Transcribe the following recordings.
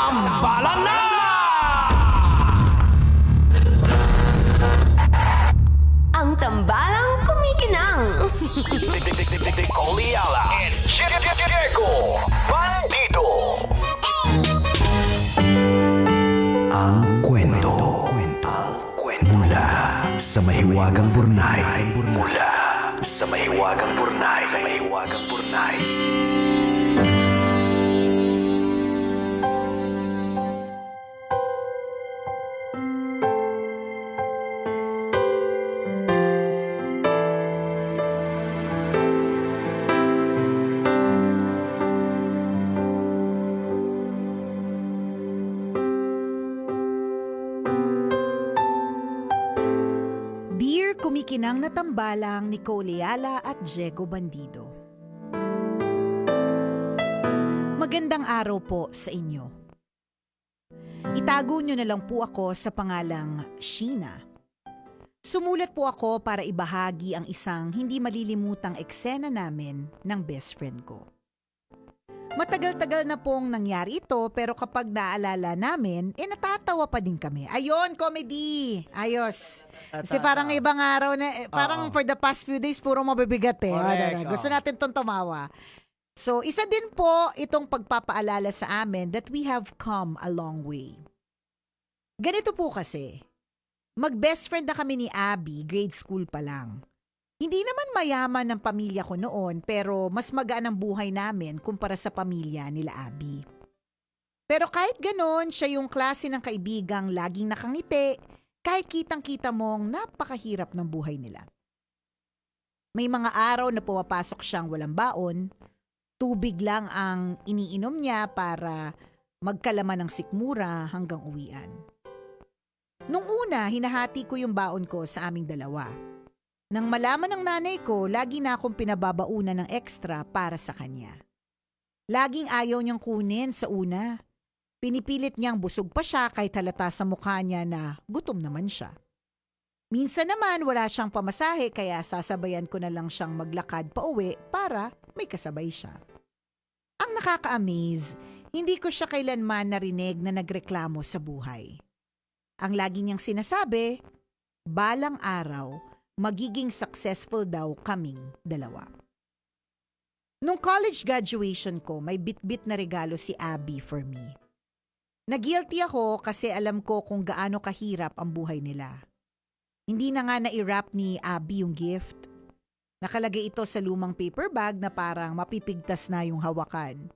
Tambalan na! Ang tambalang kumikinang. Nicole Ayala and Diego Bandido. Ang kwento. Mula sa mahiwagang burnay. Mula sa mahiwagang burnay. Dear kumikinang na tambalang Nicole Ayala at Diego Bandido. Magandang araw po sa inyo. Itago nyo na lang po ako sa pangalang Sheena. Sumulat po ako para ibahagi ang isang hindi malilimutang eksena namin ng best friend ko. Matagal-tagal na pong nangyari ito pero kapag naalala namin, natatawa pa din kami. Ayon, comedy! Ayos! Kasi parang ibang araw na, parang for the past few days, puro mabibigat eh. Correct, Gusto natin itong tumawa. So, isa din po itong pagpapaalala sa amin that we have come a long way. Ganito po kasi, mag-best friend na kami ni Abby, grade school pa lang. Hindi naman mayaman ng pamilya ko noon pero mas magaan ang buhay namin kumpara sa pamilya nila Abby. Pero kahit ganon, siya yung klase ng kaibigang laging nakangiti kahit kitang-kita mong napakahirap ng buhay nila. May mga araw na pumapasok siyang walang baon, tubig lang ang iniinom niya para magkalaman ng sikmura hanggang uwian. Nung una, hinahati ko yung baon ko sa aming dalawa. Nang malaman ng nanay ko, lagi na akong pinababaunan ng extra para sa kanya. Laging ayaw niyang kunin sa una. Pinipilit niyang busog pa siya kahit halata sa mukha niya na gutom naman siya. Minsan naman wala siyang pamasahe kaya sasabayan ko na lang siyang maglakad pa uwi para may kasabay siya. Ang nakaka-amaze, hindi ko siya kailanman narinig na nagreklamo sa buhay. Ang lagi niyang sinasabi, balang araw, magiging successful daw kaming dalawa. Nung college graduation ko, may bit-bit na regalo si Abby for me. Nag-guilty ako kasi alam ko kung gaano kahirap ang buhay nila. Hindi na nga na-i-wrap ni Abby yung gift. Nakalagay ito sa lumang paper bag na parang mapipigtas na yung hawakan.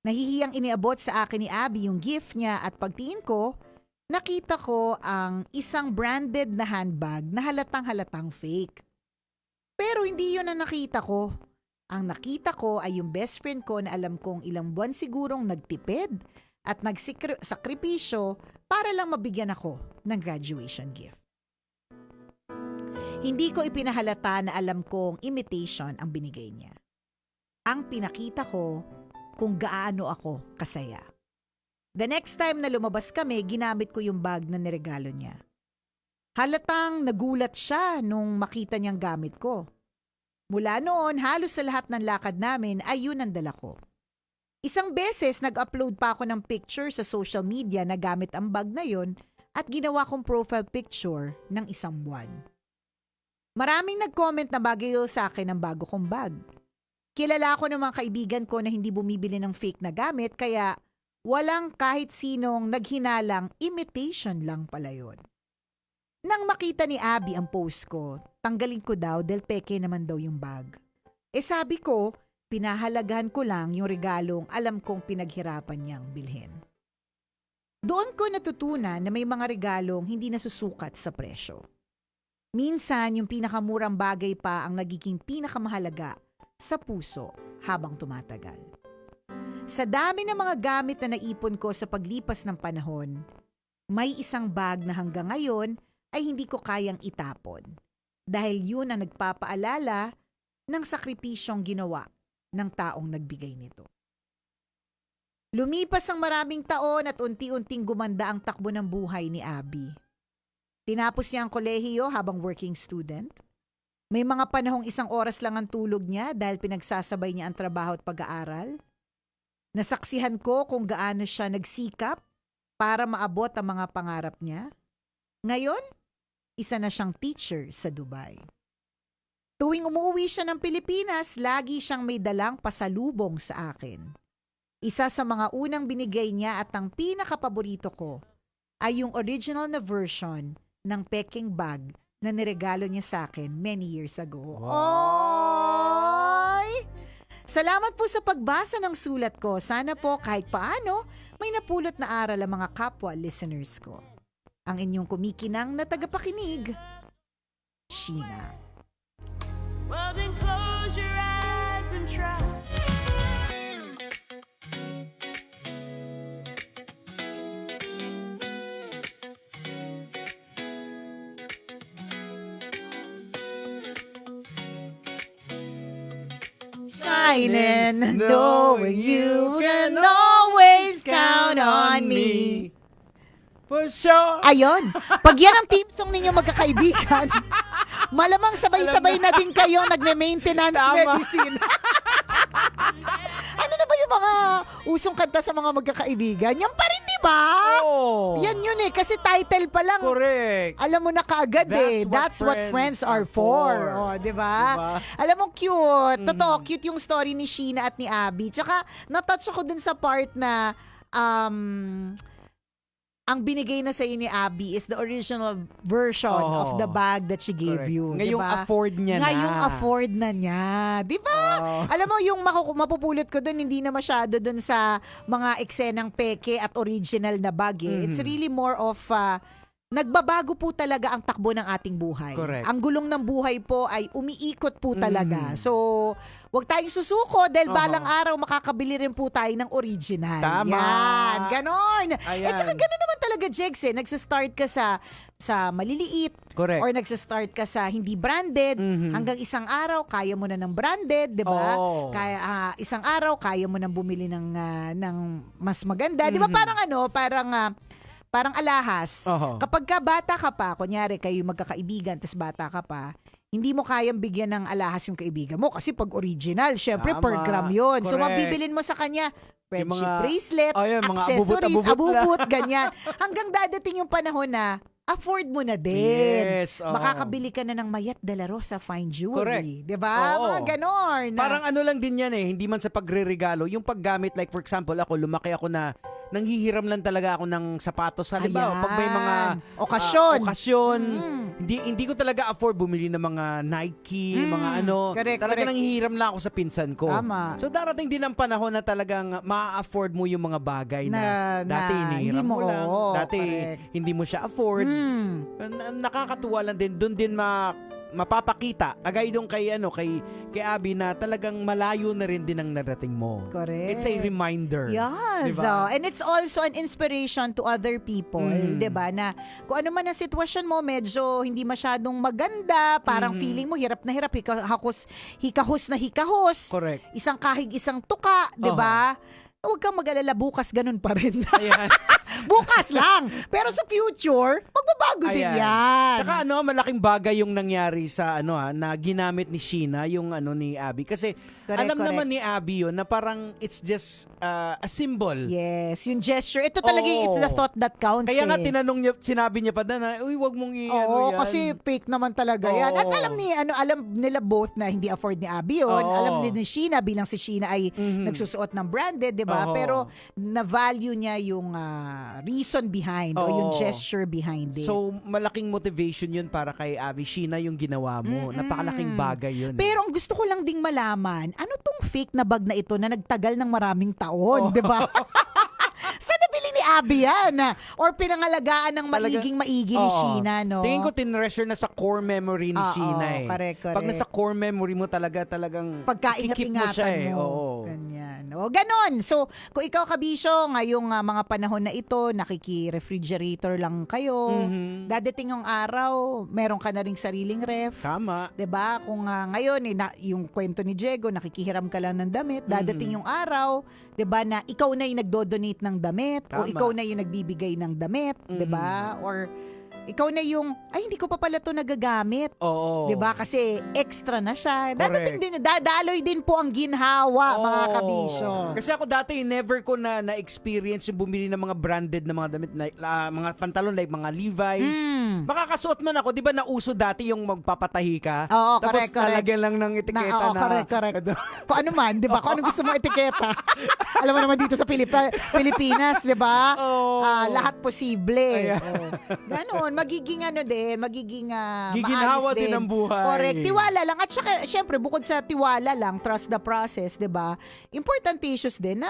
Nahihiyang iniabot sa akin ni Abby yung gift niya at pagtingin ko, nakita ko ang isang branded na handbag na halatang-halatang fake. Pero hindi yun ang nakita ko. Ang nakita ko ay yung best friend ko na alam kong ilang buwan sigurong nagtipid at nagsakripisyo para lang mabigyan ako ng graduation gift. Hindi ko ipinahalata na alam kong imitation ang binigay niya. Ang pinakita ko kung gaano ako kasaya. The next time na lumabas kami, ginamit ko yung bag na niregalo niya. Halatang nagulat siya nung makita niyang gamit ko. Mula noon, halos sa lahat ng lakad namin ay yun ang dala ko. Isang beses nag-upload pa ako ng picture sa social media na gamit ang bag na yun at ginawa kong profile picture ng isang buwan. Maraming nag-comment na bagay sa akin ang bago kong bag. Kilala ko ng mga kaibigan ko na hindi bumibili ng fake na gamit kaya walang kahit sinong naghinalang imitation lang pala yun. Nang makita ni Abby ang post ko, tanggalin ko daw dahil peke naman daw yung bag. Sabi ko, pinahalagahan ko lang yung regalong alam kong pinaghirapan niyang bilhin. Doon ko natutunan na may mga regalong hindi nasusukat sa presyo. Minsan yung pinakamurang bagay pa ang nagiging pinakamahalaga sa puso habang tumatagal. Sa dami ng mga gamit na naipon ko sa paglipas ng panahon, may isang bag na hanggang ngayon ay hindi ko kayang itapon dahil yun ang nagpapaalala ng sakripisyong ginawa ng taong nagbigay nito. Lumipas ang maraming taon at unti-unting gumanda ang takbo ng buhay ni Abby. Tinapos niya ang kolehiyo habang working student. May mga panahong 1 oras lang ang tulog niya dahil pinagsasabay niya ang trabaho at pag-aaral. Nasaksihan ko kung gaano siya nagsikap para maabot ang mga pangarap niya. Ngayon, isa na siyang teacher sa Dubai. Tuwing umuwi siya ng Pilipinas, lagi siyang may dalang pasalubong sa akin. Isa sa mga unang binigay niya at ang pinakapaborito ko ay yung original na version ng Peking bag na niregalo niya sa akin many years ago. Oy! Salamat po sa pagbasa ng sulat ko. Sana po kahit paano may napulot na aral ang mga kapwa listeners ko. Ang inyong kumikinang na tagapakinig, Sheena. Well, then close your eyes and try. Shining, knowing you can always count on me. For sure. Ayun, pag yan ang team song ninyo magkakaibigan, malamang sabay-sabay na din kayo nagme-maintenance Tama. medicine. Ano na ba yung mga usong kanta sa mga magkakaibigan? Yan pa rin, di ba? Oh. Yan yun eh, kasi title pa lang. Correct. Alam mo na kaagad That's what That's what friends friends are are for. for. Oh, 'di ba? Diba? Alam mo cute. Totoo, cute yung story ni Sheena at ni Abby. Tsaka na-touch ako dun sa part na ang binigay na sa ni Abby is the original version of the bag that she gave Correct. you. Ngayong diba? afford niya na. Ngayong afford na niya. Di ba? Oh. Alam mo, yung mapupulot ko dun, hindi na masyado dun sa mga eksenang peke at original na bag. It's really more of nagbabago po talaga ang takbo ng ating buhay. Correct. Ang gulong ng buhay po ay umiikot po talaga. So, wag tayong susuko dahil balang araw makakabili rin po tayo ng original. Tama. Yan, ganon. Ayan. At saka ganon naman talaga, Jegs, Nagsastart ka sa maliliit. Correct. Or nagsastart ka sa hindi branded. Hanggang isang araw, kaya mo na ng branded, di ba? Oo. Kaya isang araw, kaya mo nang bumili ng mas maganda. Di ba parang alahas. Oho. Kapag ka bata ka pa, kunyari kayo magkakaibigan, tas bata ka pa, hindi mo kayang bigyan ng alahas yung kaibigan mo kasi pag original, syempre Tama. per gram yun. So Correct. mabibilin mo sa kanya friendship mga- bracelet, Ayan, mga accessories, abubot-abubot abubot, ganyan. Hanggang dadating yung panahon na afford mo na din. Yes, oo. Makakabili ka na ng Mayat de la Rosa fine jewelry. Correct. Di ba? Oo. Mga ganon. Parang ano lang din yan hindi man sa pagre-regalo, yung paggamit, like for example, ako, lumaki ako na nanghihiram lang talaga ako ng sapatos. Halimbawa, pag may mga okasyon, hindi ko talaga afford bumili ng mga Nike, mga ano. Correct, Talaga correct. nanghihiram lang ako sa pinsan ko. Tama. So darating din ang panahon na talagang ma-afford mo yung mga bagay Na dati inihiram hindi mo mo, lang. oo, Dati correct. hindi mo siya afford. Nakakatuwa lang din. Doon din mapapakita agay doon kay Abby na talagang malayo na rin din ang narating mo. Correct. It's a reminder. Yes. Diba? And it's also an inspiration to other people, 'di ba? Na kung ano man ang sitwasyon mo, medyo hindi masyadong maganda, parang feeling mo hirap na hirap, hikahos na hikahos. Correct. Isang kahig, isang tuka, 'di ba? Huwag kang mag-alala, bukas ganun pa rin. Ayan. Bukas lang. Pero sa future, magbabago din Ayan. yan. Tsaka malaking bagay yung nangyari sa na ginamit ni Sheena yung ni Abby kasi Correct, alam correct. naman ni Abby yun na parang it's just a symbol. Yes, yung gesture. Ito talaga Oo. it's the thought that counts. Kaya nga eh. tinanong niya, sinabi niya pa na, uy, wag mong Oo, yan. kasi fake naman talaga Oo. yan. At alam nila both na hindi afford ni Abby yun. Oo. Alam din ni Sheena bilang si Sheena ay nagsusuot ng branded, 'di ba? Oo. Pero na-value niya yung reason behind o yung Oo. gesture behind it. So, malaking motivation yun para kay Abby. Sheena yung ginawa mo. Napakalaking bagay yun. Pero ang gusto ko lang ding malaman, ano tong fake na bag na ito na nagtagal ng maraming taon, 'di ba? Saan nabili ni Abby yan? Or pinangalagaan ng maigi ni Oo. Sheena, no? Tingin ko tinreasure na sa core memory ni Oo, Sheena correct. Pag nasa core memory mo talagang Pagkaingat-ingatan ikikip mo siya mo. Oo. Ganyan. O, ganon. So, kung ikaw, kabisyo, ngayong mga panahon na ito, nakiki-refrigerator lang kayo, dadating yung araw, meron ka na ring sariling ref. Tama. 'Di ba? Kung ngayon yung kwento ni Diego, nakikihiram ka lang ng damit, dadating yung araw, 'di ba, na ikaw na yung nagdo-donate ng damit o Tama. ikaw na yung nagbibigay ng damit, 'di ba? Or ikaw na yung, ay hindi ko pa pala to nagagamit. Oo. 'Di ba? Kasi extra na siya. Correct. Dadaloy din po ang ginhawa, mga Oo. kabisyo. Kasi ako dati, never ko na-experience yung bumili ng mga branded na mga damit, mga pantalon like mga Levi's. Makakasuot man ako, di ba nauso dati yung magpapatahi ka? Oo, Tapos correct. lalagyan lang ng etiketa na. Correct. Kung ano man, 'di ba? Kung ano gusto mo etiketa. Alam mo naman dito sa Pilipinas, 'di ba? Oo. Lahat posible. Ayan. Ganon, magiging Giginhawa maayos din ang buhay. Correct. Tiwala lang. At saka, syempre, bukod sa tiwala lang, trust the process, 'di ba? Important issues din na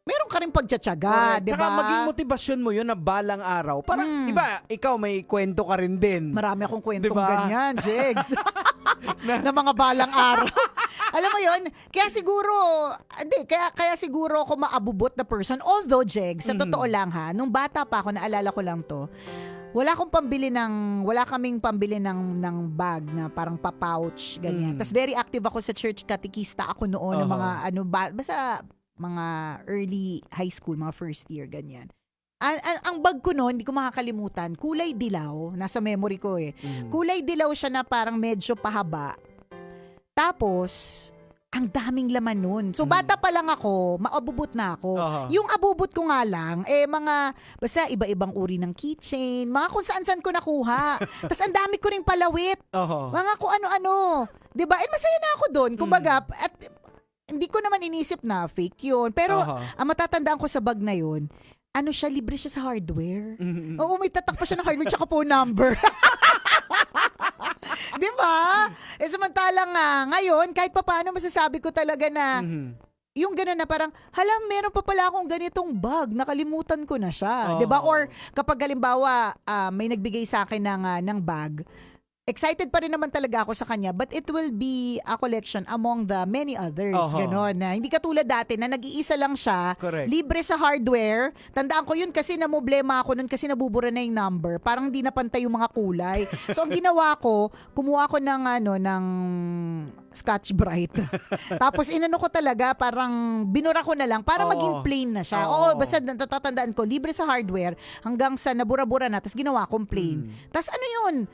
meron ka rin pagtsatsaga, Correct. 'di Tsaka ba? maging motivasyon mo yun na balang araw. Parang, iba, ikaw may kwento ka rin din. Marami akong kwentong Diba? ganyan, Jegs. na mga balang araw. Alam mo yun, kaya siguro ako maabubot na person. Although, Jegs, sa totoo lang ha, nung bata pa ako, naalala ko lang to, wala kaming pambili ng bag na parang pa-pouch, ganyan. Tas very active ako sa church, katikista ako noon, ng mga basta mga early high school, mga first year, ganyan. Ang bag ko noon, hindi ko makakalimutan, kulay dilaw, nasa memory ko eh. Kulay dilaw siya na parang medyo pahaba. Tapos, ang daming laman nun. So, bata pa lang ako, maabubot na ako. Yung abubot ko nga lang, basta iba-ibang uri ng keychain, mga kung saan-saan ko nakuha. Tapos, ang dami ko ring palawit. Mga kung ano-ano. Diba? Masaya na ako doon. Kumbaga, at hindi ko naman inisip na fake yun. Pero, ang matatandaan ko sa bag na yun, libre siya sa hardware. Oo, may tatak pa siya ng hardware tsaka phone number. Di ba? Samantalang ngayon, kahit papaano masasabi ko talaga na yung gano'n na parang, meron pa pala akong ganitong bag, nakalimutan ko na siya. Di ba? Or kapag halimbawa, may nagbigay sa akin ng bag, excited pa rin naman talaga ako sa kanya, but it will be a collection among the many others. Ganon. Na hindi katulad dati na nag-iisa lang siya, Correct. libre sa hardware. Tandaan ko yun kasi namoblema ako nun kasi nabubura na yung number. Parang hindi napantay yung mga kulay. So ang ginawa ko, kumuha ko ng Scotch Brite. Tapos inano ko talaga, parang binura ko na lang para maging plain na siya. Oo, basta natatandaan ko, libre sa hardware hanggang sa nabura-bura na, tapos ginawa kong plain. Tapos ano yun?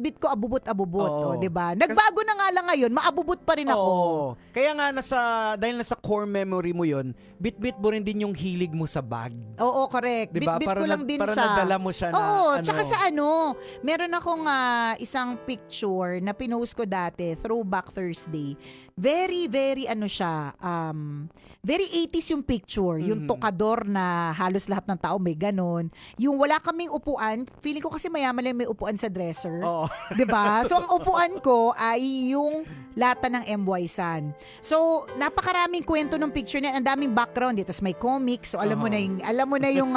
Bit ko abubot-abubot. Diba? Nagbago na nga lang ngayon, maabubot pa rin ako. Kaya nga, dahil nasa core memory mo yun, bit mo rin din yung hilig mo sa bag. Oo, correct. Diba? Bit ko lang din para siya. Para nadala mo siya na tsaka sa meron akong isang picture na pinost ko dati, Throwback Thursday. Very, very very 80s yung picture. Yung tokador na halos lahat ng tao may ganon. Yung wala kaming upuan, feeling ko kasi mayaman lang may upuan sa dresser. Diba? So, ang upuan ko ay yung lata ng MY San. So, napakaraming kwento ng picture niya. Ang daming background. Tapos may comics. So, alam mo na yung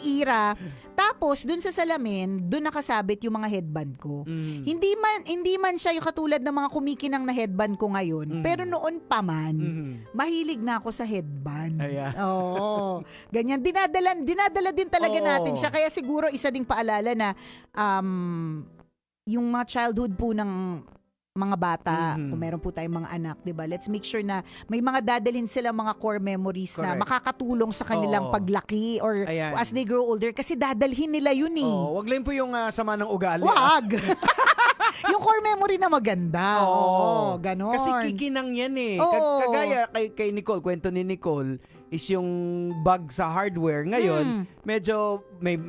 era. Tapos, dun sa salamin, dun nakasabit yung mga headband ko. Hindi man siya yung katulad ng mga kumikinang na headband ko ngayon. Pero noon pa man, mahilig na ako sa headband. Oo. Ganyan. Dinadala din talaga natin siya. Kaya siguro isa ding paalala na yung mga childhood po ng mga bata, kung meron po tayong mga anak, 'di ba? Let's make sure na may mga dadalhin sila mga core memories na makakatulong sa kanilang paglaki or as they grow older kasi dadalhin nila yun eh. Wag lang po yung sama ng ugali. Wag. Yung core memory na maganda. Oo, ganon. Kasi kikinang yan eh. Kagaya kay Nicole, kwento ni Nicole, is yung bag sa hardware. Ngayon, medyo may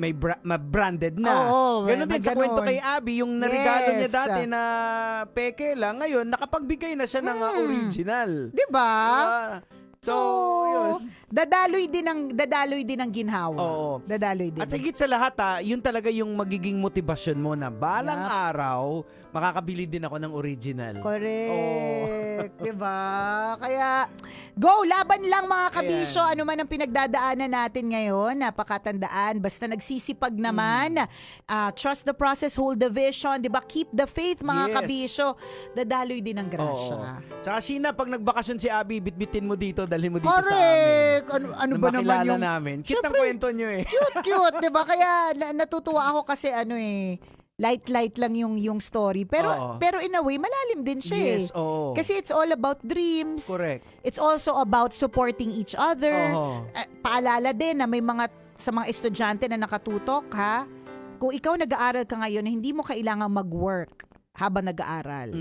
branded na. Ganon din sa kwento kay Abby, yung narigalo niya dati na peke lang. Ngayon, nakapagbigay na siya ng original. Diba? So, yun. Dadaloy din ang ginhawa. Dadaloy din. At higit sa lahat yun talaga yung magiging motivasyon mo na balang araw, makakabili din ako ng original. Correct. Diba? Kaya, go! Laban lang mga kabisyo. Ano man ang pinagdadaanan natin ngayon, napakatandaan. Basta nagsisipag naman. Trust the process, hold the vision. Diba? Keep the faith mga kabisyo. Dadaloy din ang grasya. Tsaka Sheena, pag nagbakasyon si Abby, bitbitin mo dito, dalhin mo dito sa amin. Correct! Ano ba naman yung... namin. Cute na kwento nyo eh. Cute, diba? Kaya natutuwa ako kasi light lang yung story. Pero in a way, malalim din siya Kasi it's all about dreams. Correct. It's also about supporting each other. Paalala din na may sa mga estudyante na nakatutok, kung ikaw nag-aaral ka ngayon, hindi mo kailangang mag-work habang nag-aaral.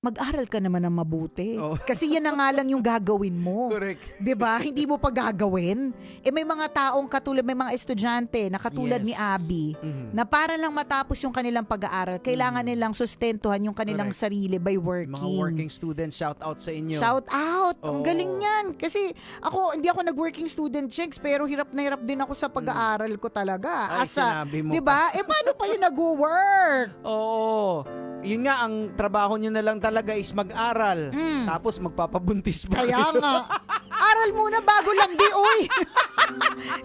Mag-aral ka naman ng mabuti. Oh. Kasi yan na nga lang yung gagawin mo. Correct. 'Di ba? Hindi mo pa gagawin. May mga taong katulad, may mga estudyante na katulad Yes. ni Abby, na para lang matapos yung kanilang pag-aaral, kailangan nilang sustentuhan yung kanilang Correct. sarili by working. Mga working students, shout out sa inyo. Shout out! Ang Oo. galing yan. Kasi hindi ako nag-working student, chicks, pero hirap na hirap din ako sa pag-aaral ko talaga. Ay, sinabi mo 'di ba? Paano pa yung nag-work? Oo. Yun nga, ang trabaho nyo na lang talaga is mag-aral. Tapos magpapabuntis pa. Kaya nga. Aral muna bago lang di, uy.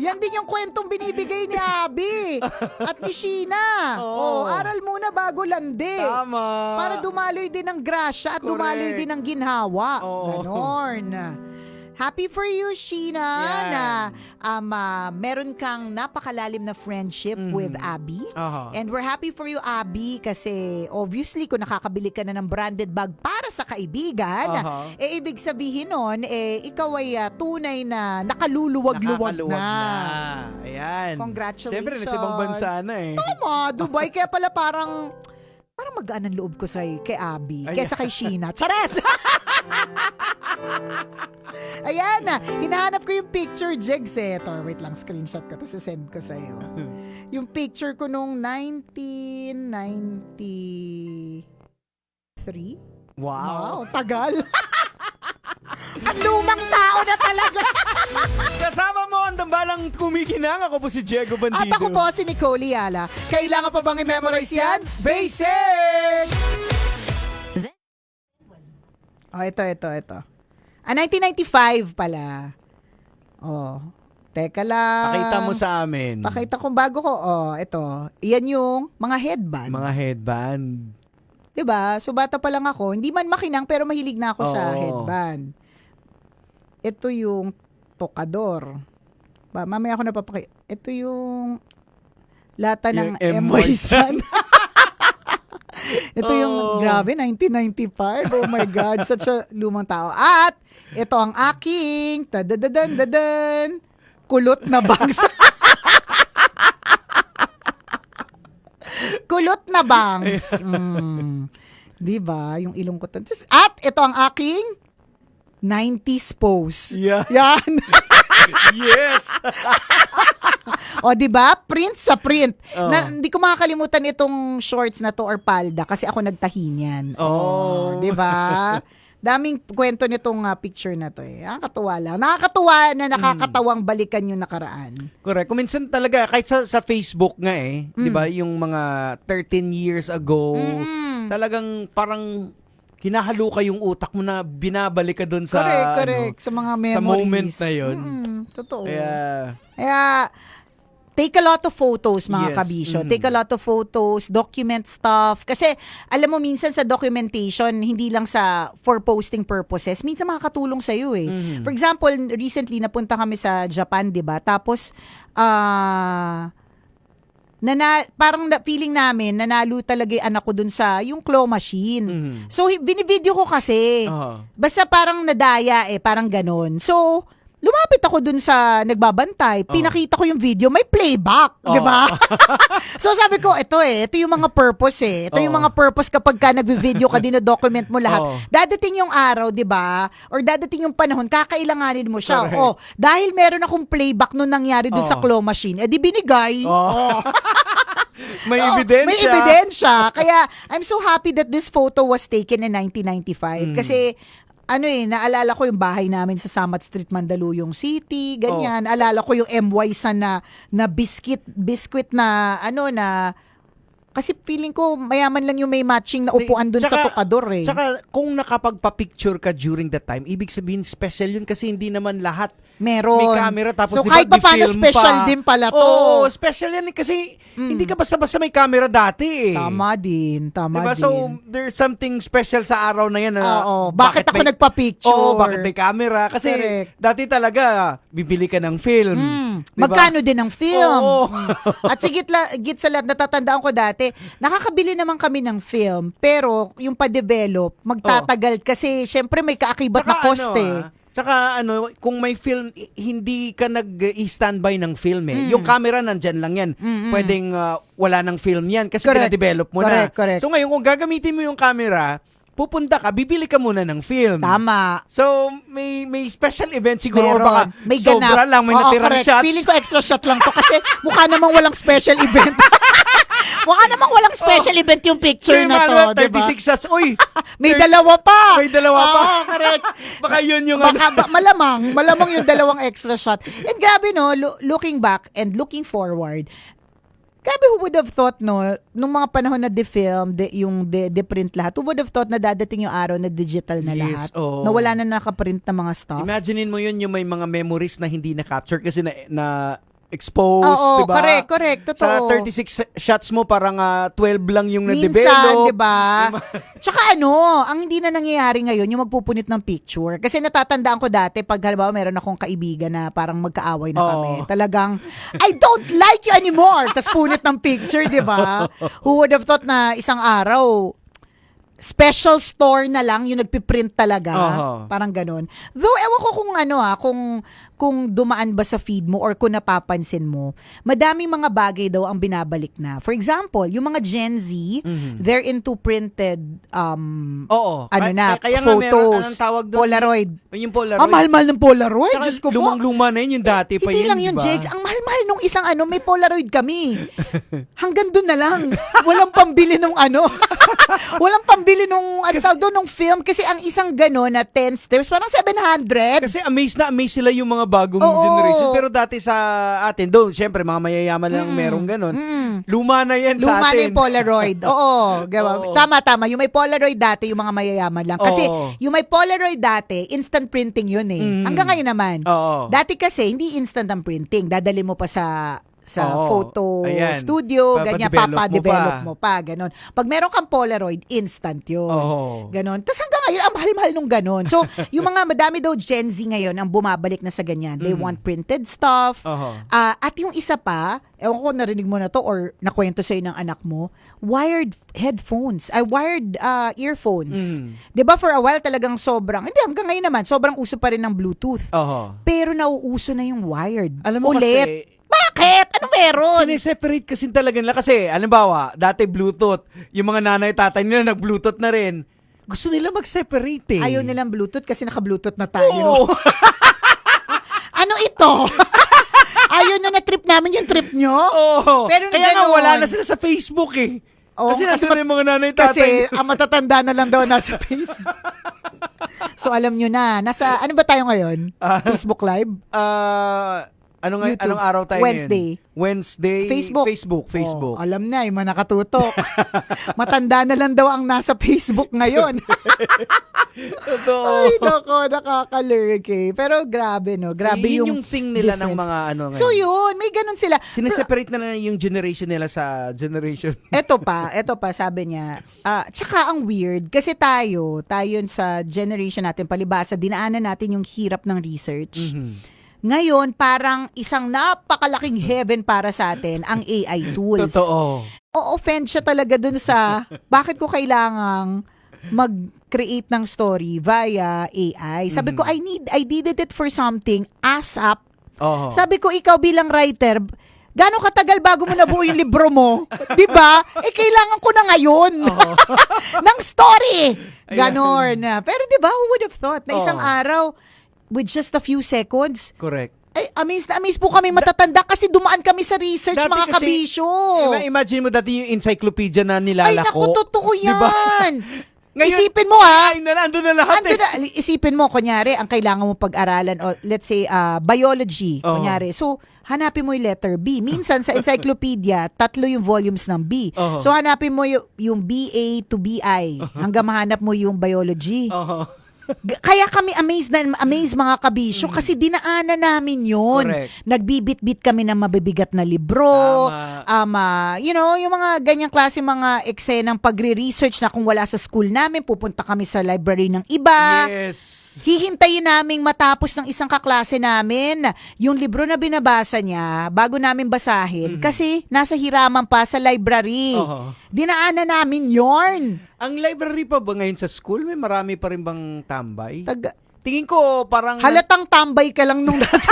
Yan din yung kwentong binibigay ni Abby at ni Sheena. Oo. Aral muna bago landi. Tama. Para dumaloy din ng grasya at Correct. dumaloy din ng ginhawa. Oo. Ganon. Happy for you, Sheena, Yan. na meron kang napakalalim na friendship with Abby. Aha. And we're happy for you, Abby, kasi obviously kung nakakabili ka na ng branded bag para sa kaibigan, Aha. ibig sabihin nun, ikaw ay tunay na nakaluluwag-luwag Nakakaluwag na. Ayan. Congratulations. Siyempre, nasa ibang bansa na eh. Tama, Dubai. Kaya pala parang magaan ang loob ko kay Abby Ayan. kaysa kay Sheena. Chares! Ayan na. Hinahanap ko yung picture, Jigs eh. Ito, wait lang, screenshot ko. Tapos send ko sa'yo. Yung picture ko nung 1993. Wow. Tagal. Ang lumang tao na talaga. Kasama mo ang dambalang kumikinang. Ako po si Diego Bandido. At ako po si Nicole Yala. Kailangan pa bang i-memorize yan? Basic! Oh, ito. 1995 pala. Oh, teka lang. Pakita mo sa amin. Pakita kong bago ko. Oh, ito. Iyan yung mga headband. Mga headband. 'Di ba? So bata pa lang ako, hindi man makinang pero mahilig na ako sa Oo. headband. Ito yung tokador. Mamaya ako napapakita. Ito yung lata ng Yung M.Y. M.Y. San. Ito yung, Oh. grabe, 1995. Oh my God, such a lumang tao. At, ito ang aking, tadadadan, kulot na bangs. Kulot na bangs. Diba? Yung ilong ko. At, ito ang aking 90s pose. Yeah. Yan. Yes. O, di ba? Print sa print. Oh. Hindi ko makakalimutan itong shorts na to or palda kasi ako nagtahi niyan. Oh. Di ba? Daming kwento nitong picture na to eh. Nakakatuwa lang. Nakakatuwa na nakakatawang balikan yung nakaraan. Correct. Kung minsan talaga, kahit sa Facebook nga eh, di ba, yung mga 13 years ago, talagang parang kinahaluka yung utak mo na binabalik ka dun sa, Correct. Sa mga memories. sa moment na yun. Totoo. Kaya, Take a lot of photos, mga Yes. kabisyo. Take a lot of photos, document stuff. Kasi, alam mo, minsan sa documentation, hindi lang for posting purposes, minsan makakatulong sa'yo eh. For example, recently, napunta kami sa Japan, di ba? Tapos, parang feeling namin, nanalo talaga yung anak ko dun sa, yung claw machine. So, binivideo ko kasi. Basta parang nadaya eh, parang ganon. So, lumapit ako dun sa nagbabantay, pinakita ko yung video, may playback, di ba? So sabi ko, ito yung mga purpose eh. Ito yung mga purpose kapag ka nagvi-video ka, dino-document mo lahat. Dadating yung araw, di ba? Or dadating yung panahon, kakailanganin mo siya. Correct. Dahil meron akong playback nung nangyari dun sa claw machine, di binigay. may ebidensya. May ebidensya. Kaya, I'm so happy that this photo was taken in 1995. Kasi, naalala ko yung bahay namin sa Samat Street, Mandaluyong City, ganyan. Alala ko yung M.Y. San na biscuit na, kasi feeling ko, mayaman lang yung may matching na upuan dun sa tukador eh. Tsaka, kung nakapagpa-picture ka during that time, ibig sabihin special yun kasi hindi naman lahat meron. may camera. Tapos so, diba, kahit pa paano di-film special pa. din pala to. Oo, special yan kasi hindi ka basta-basta may camera dati eh. Tama din. Diba? So, there's something special sa araw na yan. Oo. Bakit ako nagpa-picture? Oo, bakit may camera? Kasi dati talaga, bibili ka ng film. Diba? Magkano din ang film? Oo. At sigit sa lahat, natatandaan ko dati, nakakabili naman kami ng film, pero yung pa-develop, magtatagal kasi syempre may kaakibat na cost eh. Tsaka kung may film, hindi ka nag-standby ng film eh. Yung camera nandyan lang yan. Pwedeng wala ng film yan kasi Correct. pina-develop mo na. Correct. So ngayon, kung gagamitin mo yung camera, pupunta ka, bibili ka muna ng film. Tama. So, may special event siguro or Meron. baka May sobra ganap. lang, may Oo, natirang correct. shots. Feeling ko extra shot lang to kasi mukha namang walang special event. Mukha namang walang special event yung picture Kay na Manuel, to, diba? 36 shots. Uy! May dalawa pa. May dalawa pa. Oo, correct. Baka yun yung Malamang yung dalawang extra shot. And grabe no, looking back and looking forward, grabe, who would have thought, no, nung mga panahon na de-film, de-print lahat, who would have thought na dadating yung araw na digital na lahat? oo. Na wala na nakaprint na mga stuff? Imaginein mo yun, yung may mga memories na hindi na-capture kasi na exposed, Oo, diba? correct, Sa totoo. 36 shots mo, parang 12 lang yung Minsan, na-develop. di ba? Tsaka ang hindi na nangyayari ngayon, yung magpupunit ng picture. Kasi natatandaan ko dati, pag halimbawa meron akong kaibigan na parang magkaaway na kami. Talagang, I don't like you anymore! Tapos punit ng picture, di ba? Who would have thought na isang araw, special store na lang yung nagpiprint talaga. Parang ganun. Though, ewan ko kung dumaan ba sa feed mo or kung napapansin mo, madaming mga bagay daw ang binabalik na. For example, yung mga Gen Z, they're into printed Kaya nga meron, anong tawag doon? Polaroid. Yung Polaroid. Mahal-mahal ng Polaroid. Tsaka Diyos ko po. lumang-luma na yun, yung dati pa Hindi yun, lang yun, diba? Jegs. Ang mahal-mahal nung isang may Polaroid kami. Hanggang doon na lang. Walang pambili nung Walang pambili nung, nung film. Kasi ang isang gano'n na 10 strips, parang 700. Kasi amazed sila yung mga bagong Oo. generation. Pero dati sa atin, doon, syempre, mga mayayaman lang merong ganun. Luma na yan sa Luma na atin. yung Polaroid. Oo. Oo. Tama. Yung may Polaroid dati, yung mga mayayaman lang. Kasi Oo. yung may Polaroid dati, instant printing yun eh. Hanggang ngayon naman. Oo. Dati kasi, hindi instant ang printing. Dadali mo pa sa Oo. photo Ayan. studio, ganyan, Papadevelop mo pa, ganon. Pag meron kang Polaroid, instant yun. Oo. Ganon. Tapos hanggang ngayon, ang mahal-mahal nung ganon. So, yung mga madami daw Gen Z ngayon ang bumabalik na sa ganyan. They want printed stuff. Oo. At yung isa pa, ewan ko narinig mo na to or nakwento sa'yo ng anak mo, wired headphones, wired earphones. 'Di ba for a while talagang hanggang ngayon naman, sobrang uso pa rin ng Bluetooth. Oo. Pero nauuso na yung wired. Alam mo ulit. kasi, Bakit? Ano meron? sineseparate kasi talaga nila. Kasi, alimbawa, dati Bluetooth, yung mga nanay, tatay nila nag-Bluetooth na rin. Gusto nila mag-separate eh. Ayaw nilang Bluetooth kasi naka-Bluetooth na tayo. Oo. Ano ito? Ayaw na trip namin yung trip nyo? Oo. Pero Kaya nga ganon. wala na sila sa Facebook eh. Oo, kasi nandun na yung mga nanay, tatay. Kasi ang matatanda na lang daw nasa Facebook. So alam nyo na, ano ba tayo ngayon? Facebook Live? YouTube. Anong araw tayo Wednesday. ngayon? Wednesday. Facebook. Facebook. Oh, alam na, yung mga nakatutok. Matanda na lang daw ang nasa Facebook ngayon. Totoo. Ay, nakakalurk eh. Pero grabe, no? Grabe Yun yung thing nila ng difference. mga ngayon. So yun, may ganun sila. Sineseparate na yung generation nila sa generation. Ito pa, sabi niya, tsaka ang weird, kasi tayo sa generation natin, palibasa, dinaanan natin yung hirap ng research. Ngayon, parang isang napakalaking heaven para sa atin, ang AI tools. Totoo. O-offend siya talaga dun sa, bakit ko kailangang mag-create ng story via AI? Sabi ko, I needed it for something ASAP. Oo. Sabi ko, ikaw bilang writer, gano'ng katagal bago mo nabuo yung libro mo? Diba? Kailangan ko na ngayon. ng story. Ganon. Pero diba, who would have thought na isang araw, with just a few seconds, Correct. ay, amazed po kami matatanda kasi dumaan kami sa research, Dati mga kasi, kabisyo. Imagine mo dati yung encyclopedia na nilalako. Ay, naku, totoo yan. Diba? Ngayon, isipin mo Ay, andun na lahat Isipin mo, kunyari, ang kailangan mo pag-aralan, o let's say, biology, kunyari. So, hanapin mo yung letter B. Minsan sa encyclopedia, 3 yung volumes ng B. So, hanapin mo yung BA to BI hanggang mahanap mo yung biology. Kaya kami amazed mga kabisyo kasi dinaanan namin yun. Correct. Nagbibit-bit kami ng mabibigat na libro. Yung mga ganyang klase mga eksenang pagre-research na kung wala sa school namin, pupunta kami sa library ng iba. Yes. Hihintayin naming matapos ng isang kaklase namin yung libro na binabasa niya bago namin basahin kasi nasa hiraman pa sa library. Dinaanan namin yon. Ang library pa ba ngayon sa school? May marami pa rin bang tambay? tingin ko parang... Halatang tambay ka lang nung nasa...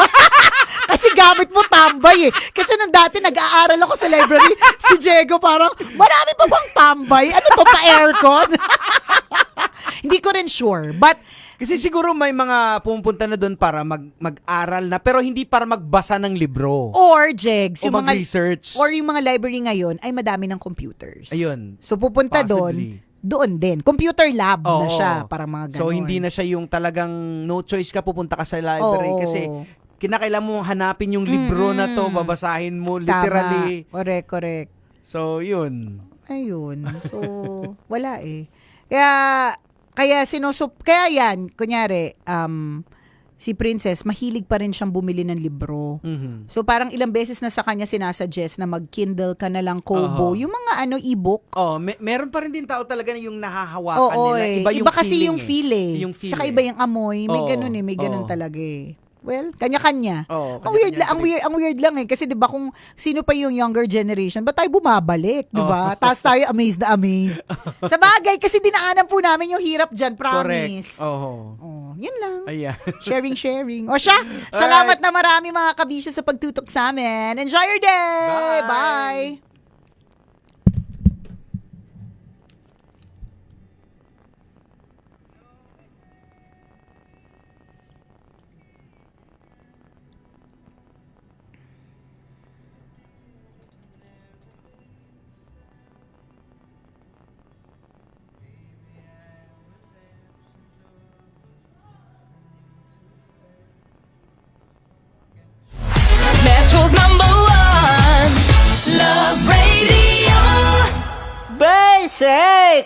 Kasi gamit mo tambay eh. Kasi nung dati nag-aaral ako sa library, si Diego parang, marami pa bang tambay? Ano to, pa-aircon? Hindi ko rin sure. But, Kasi siguro may mga pumupunta na doon para mag-aral na, pero hindi para magbasa ng libro. or, Jegs, O mag-research. or yung mga library ngayon ay madami ng computers. Ayun. So, pupunta Possibly. doon din. Computer lab na Oo. siya, para mga ganun. So, hindi na siya yung talagang no choice ka, pupunta ka sa library. Oo. Kasi kinakailangan mo hanapin yung libro na to, babasahin mo, Tama. literally. Correct. So, yun. Ayun. So, wala eh. Kaya yan, kunyari, si Princess, mahilig pa rin siyang bumili ng libro. Mhm. So, parang ilang beses na sa kanya sinasuggest na mag-Kindle ka na lang, Kobo. Oo. Yung mga e-book. Oh, meron pa rin din tao talaga na yung nahahawakan Oo, nila. iba kasi yung feel eh. Yung feel Tsaka eh. iba yung amoy. May Oo. ganun eh. May ganun Oo. talaga eh. Well, kanya-kanya. Oo, Ang weird kanya-kanya. lang, ang weird lang eh kasi 'di ba kung sino pa yung younger generation, ba't tayo bumabalik, 'di ba? Tapos tayo amazed na amazed. Sa bagay kasi dinaanan po namin yung hirap diyan, promise. Correct. Oo. Oh, yun lang. Ayan. Sharing. O siya, salamat na marami mga kabisyo sa pagtutok sa amin. Enjoy your day. Bye. Bye. Metro's #1 Love Radio. Basic!